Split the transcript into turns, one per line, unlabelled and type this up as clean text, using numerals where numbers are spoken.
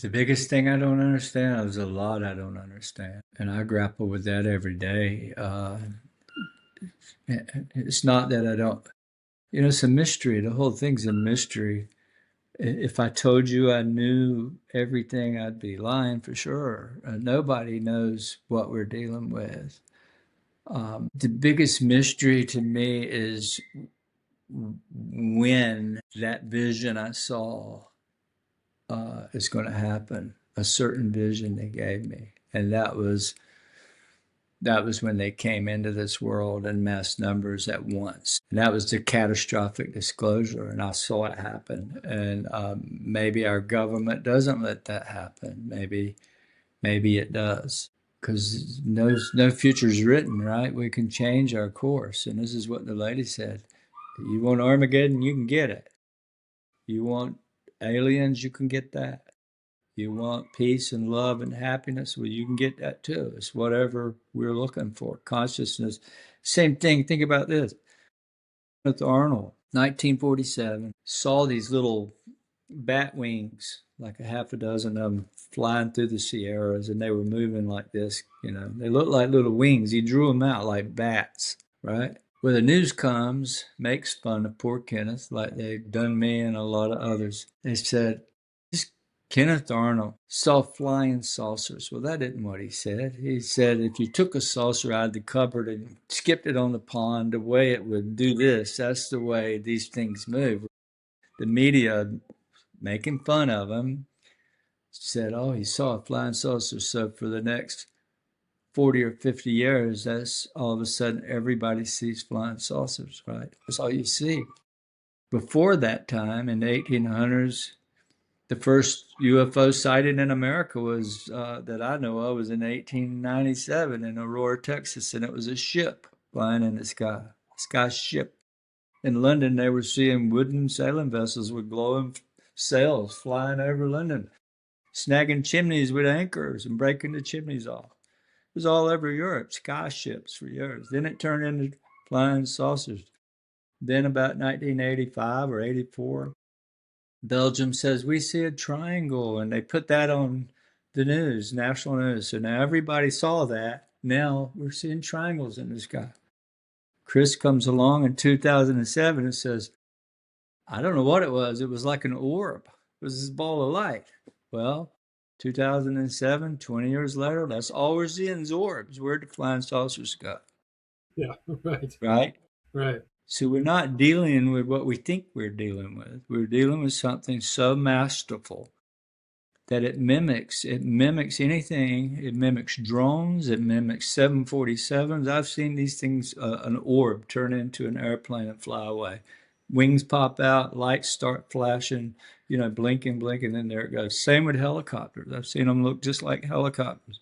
The biggest thing I don't understand, there's a lot I don't understand, and I grapple with that every day. It's not that I don't, it's a mystery. The whole thing's a mystery. If I told you I knew everything, I'd be lying for sure. Nobody knows what we're dealing with. The biggest mystery to me is when that vision I saw is going to happen. A certain vision they gave me, and that was when they came into this world in mass numbers at once. And that was the catastrophic disclosure, and I saw it happen. And maybe our government doesn't let that happen. Maybe it does, because no future's written, right? We can change our course, and this is what the lady said: you want Armageddon, you can get it. You want aliens, you can get that. You want peace and love and happiness, well, you can get that too. It's whatever we're looking for. Consciousness, same thing. Think about this. With Arnold, 1947, saw these little bat wings, like a half a dozen of them, flying through the Sierras, and they were moving like this. They looked like little wings. He drew them out like bats, right? Well, the news comes, makes fun of poor Kenneth, like they've done me and a lot of others. They said, this Kenneth Arnold saw flying saucers. Well, that isn't what he said. He said if you took a saucer out of the cupboard and skipped it on the pond, the way it would do this, that's the way these things move. The media, making fun of him, said, oh, he saw a flying saucer. So for the next 40 or 50 years, that's all of a sudden everybody sees flying saucers, right? That's all you see. Before that time, in the 1800s, the first UFO sighting in America was, that I know of, was in 1897 in Aurora, Texas, and it was a ship flying in the sky, a sky ship. In London, they were seeing wooden sailing vessels with glowing sails flying over London, snagging chimneys with anchors and breaking the chimneys off. It was all over Europe, sky ships for years. Then it turned into flying saucers. Then about 1985 or 84, Belgium says, we see a triangle, and they put that on the news, national news. So now everybody saw that. Now we're seeing triangles in the sky. Chris comes along in 2007 and says, I don't know what it was. It was like an orb. It was this ball of light. Well, 2007, 20 years later, that's all we're seeing is orbs. Where'd the flying saucers go?
Yeah, right,
Right?
right.
So we're not dealing with what we think we're dealing with. We're dealing with something so masterful that it mimics anything. It mimics drones. It mimics 747s. I've seen these things, an orb turn into an airplane and fly away. Wings pop out, lights start flashing, blinking, blinking, and there it goes. Same with helicopters. I've seen them look just like helicopters.